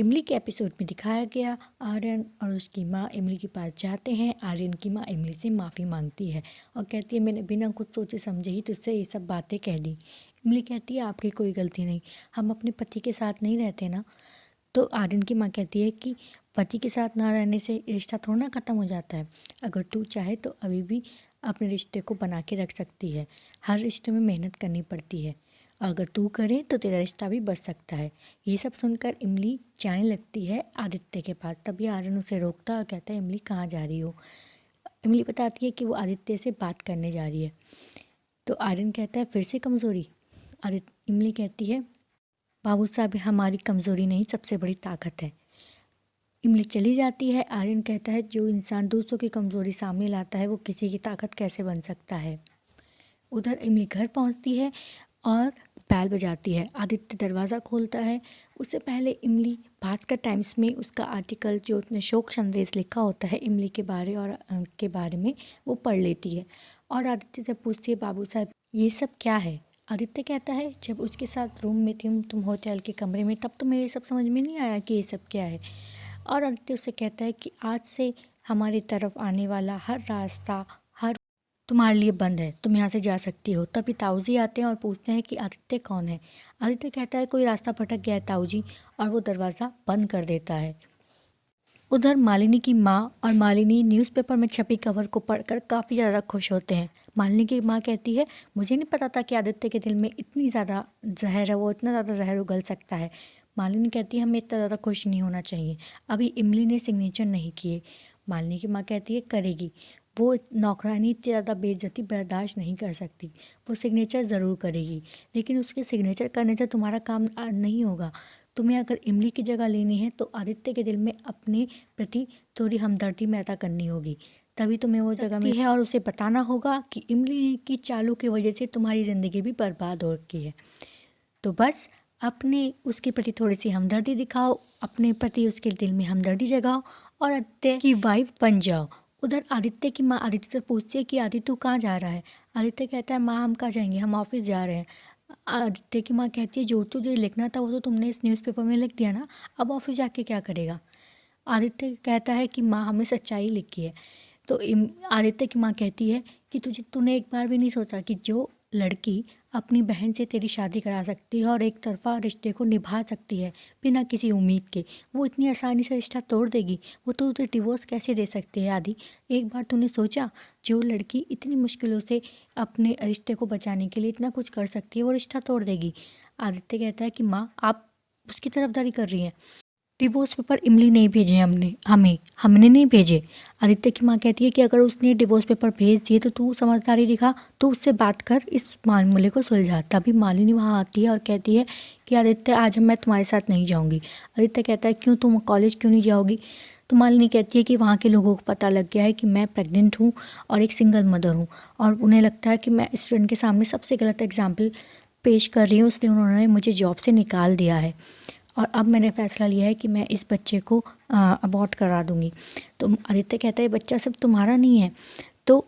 इमली के एपिसोड में दिखाया गया आर्यन और उसकी माँ इमली के पास जाते हैं। आर्यन की माँ इमली से माफ़ी मांगती है और कहती है मैंने बिना कुछ सोचे समझे ही तुझसे ये सब बातें कह दी। इमली कहती है आपकी कोई गलती नहीं, हम अपने पति के साथ नहीं रहते ना। तो आर्यन की माँ कहती है कि पति के साथ ना रहने से रिश्ता थोड़ा ना ख़त्म हो जाता है। अगर तू चाहे तो अभी भी अपने रिश्ते को बना के रख सकती है। हर रिश्ते में मेहनत करनी पड़ती है, अगर तू करे तो तेरा रिश्ता भी बच सकता है। ये सब सुनकर इमली जाने लगती है आदित्य के पास। तभी आर्यन उसे रोकता और कहता है इमली कहाँ जा रही हो। इमली बताती है कि वो आदित्य से बात करने जा रही है। तो आर्यन कहता है फिर से कमज़ोरी। इमली कहती है बाबू साहब हमारी कमज़ोरी नहीं सबसे बड़ी ताकत है। इमली चली जाती है। आर्यन कहता है जो इंसान दूसरों की कमज़ोरी सामने लाता है वो किसी की ताकत कैसे बन सकता है। उधर इमली घर पहुंचती है और बैल बजाती है। आदित्य दरवाज़ा खोलता है। उससे पहले इमली भास्कर टाइम्स में उसका आर्टिकल जो उसने शोक संदेश लिखा होता है इमली के बारे में वो पढ़ लेती है और आदित्य से पूछती है बाबू साहब ये सब क्या है। आदित्य कहता है जब उसके साथ रूम में थी तुम होटल के कमरे में तब तो मेरे सब समझ में नहीं आया कि ये सब क्या है। और आदित्य उससे कहता है कि आज से हमारी तरफ आने वाला हर रास्ता तुम्हारे लिए बंद है, तुम यहाँ से जा सकती हो। तभी ताऊजी आते हैं और पूछते हैं कि आदित्य कौन है। आदित्य कहता है कोई रास्ता भटक गया है ताऊजी, और वो दरवाज़ा बंद कर देता है। उधर मालिनी की माँ और मालिनी न्यूज़पेपर में छपी खबर को पढ़कर काफ़ी ज़्यादा खुश होते हैं। मालिनी की माँ कहती है मुझे नहीं पता था कि आदित्य के दिल में इतनी ज़्यादा जहर है, वो इतना ज़्यादा जहर उगल सकता है। मालिनी कहती है हमें इतना ज़्यादा खुश नहीं होना चाहिए, अभी इमली ने सिग्नेचर नहीं किए। मालिनी की माँ कहती है करेगी, वो नौकरानी इतनी ज़्यादा बेइज्जती बर्दाश्त नहीं कर सकती, वो सिग्नेचर ज़रूर करेगी। लेकिन उसके सिग्नेचर करने से तुम्हारा काम नहीं होगा। तुम्हें अगर इमली की जगह लेनी है तो आदित्य के दिल में अपने प्रति थोड़ी हमदर्दी पैदा करनी होगी, तभी तुम्हें वो जगह मिलती है। और उसे बताना होगा कि इमली की चालों की वजह से तुम्हारी ज़िंदगी भी बर्बाद हो रखी है। तो बस अपने उसके प्रति थोड़ी सी हमदर्दी दिखाओ, अपने प्रति उसके दिल में हमदर्दी जगाओ और आदित्य की वाइफ बन जाओ। उधर आदित्य की माँ आदित्य से पूछती है कि आदित्य तू कहाँ जा रहा है। आदित्य कहता है माँ हम कहाँ जाएंगे, हम ऑफिस जा रहे हैं। आदित्य की माँ कहती है जो तुझे लिखना था वो तो तुमने इस न्यूज़पेपर में लिख दिया ना, अब ऑफिस जाके क्या करेगा। आदित्य कहता है कि माँ हमने सच्चाई लिखी है। तो आदित्य की माँ कहती है कि तूने एक बार भी नहीं सोचा कि जो लड़की अपनी बहन से तेरी शादी करा सकती है और एक तरफा रिश्ते को निभा सकती है बिना किसी उम्मीद के, वो इतनी आसानी से रिश्ता तोड़ देगी। वो तो उसे डिवोर्स कैसे दे सकती है। आदि एक बार तूने सोचा जो लड़की इतनी मुश्किलों से अपने रिश्ते को बचाने के लिए इतना कुछ कर सकती है वो रिश्ता तोड़ देगी। आदित्य कहता है कि माँ आप उसकी तरफदारी कर रही हैं, डिवोर्स पेपर इमली नहीं भेजे, हमने नहीं भेजे। आदित्य की माँ कहती है कि अगर उसने डिवोर्स पेपर भेज दिए तो तू समझदारी दिखा, तो उससे बात कर इस मामले को सुलझा। तभी मालिनी वहाँ आती है और कहती है कि आदित्य आज मैं तुम्हारे साथ नहीं जाऊँगी। आदित्य कहता है क्यों, तुम कॉलेज क्यों नहीं जाओगी। तो मालिनी कहती है कि वहाँ के लोगों को पता लग गया है कि मैं प्रेग्नेंट हूँ और एक सिंगल मदर हूँ, और उन्हें लगता है कि मैं स्टूडेंट के सामने सबसे गलत एग्जाम्पल पेश कर रही हूँ, इसलिए उन्होंने मुझे जॉब से निकाल दिया है और अब मैंने फ़ैसला लिया है कि मैं इस बच्चे को अबॉर्ट करा दूँगी। तो आदित्य कहता है बच्चा सब तुम्हारा नहीं है। तो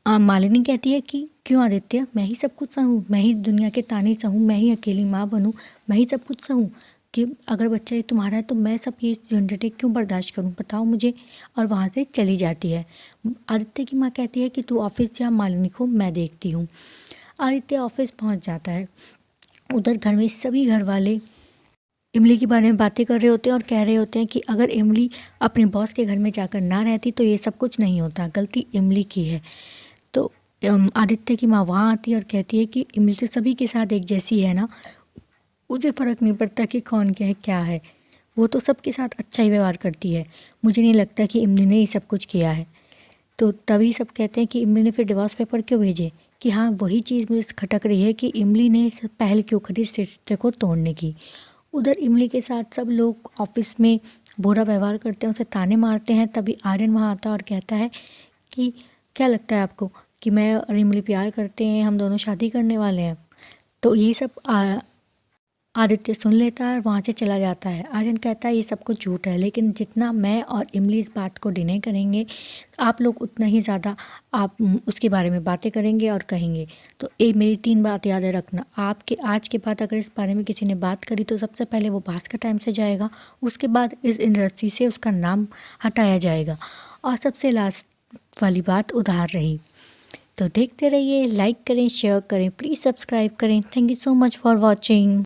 मालिनी कहती है कि क्यों आदित्य, मैं ही सब कुछ सहूँ, मैं ही दुनिया के ताने सहूँ, मैं ही अकेली माँ बनूँ, मैं ही सब कुछ सहूँ कि अगर बच्चा ये तुम्हारा है तो मैं सब ये झंझटें क्यों बर्दाश्त करूँ, बताओ मुझे। और वहाँ से चली जाती है। आदित्य की माँ कहती है कि तू ऑफिस जा, मालिनी को मैं देखती हूँ। आदित्य ऑफिस पहुँच जाता है। उधर घर में सभी घर वाले इमली के बारे में बातें कर रहे होते हैं और कह रहे होते हैं कि अगर इमली अपने बॉस के घर में जाकर ना रहती तो ये सब कुछ नहीं होता, गलती इमली की है। तो आदित्य की माँ वहाँ आती है और कहती है कि इमली तो सभी के साथ एक जैसी है ना, उसे फ़र्क नहीं पड़ता कि कौन क्या है, वो तो सबके साथ अच्छा ही व्यवहार करती है, मुझे नहीं लगता कि इमली ने ये सब कुछ किया है। तो तभी सब कहते हैं कि इमली ने फिर डिवोर्स पेपर क्यों भेजे, कि हाँ वही चीज़ मुझे खटक रही है कि इमली ने पहल क्यों करी इस रिश्ते को तोड़ने की। उधर इमली के साथ सब लोग ऑफिस में बुरा व्यवहार करते हैं, उसे ताने मारते हैं। तभी आर्यन वहाँ आता है और कहता है कि क्या लगता है आपको कि मैं और इमली प्यार करते हैं, हम दोनों शादी करने वाले हैं। तो ये सब आदित्य सुन लेता है और वहाँ से चला जाता है। आर्यन कहता है ये सब कुछ झूठ है, लेकिन जितना मैं और इमली इस बात को डिनाई करेंगे आप लोग उतना ही ज़्यादा आप उसके बारे में बातें करेंगे और कहेंगे। तो ये मेरी 3 बात याद रखना। आपके आज के बाद अगर इस बारे में किसी ने बात करी तो सबसे पहले वो भास्कर टाइम से जाएगा, उसके बाद इस इंडस्ट्री से उसका नाम हटाया जाएगा और सबसे लास्ट वाली बात उधार रही। तो देखते रहिए, लाइक करें, शेयर करें, प्लीज़ सब्सक्राइब करें। Thank you so much for watching.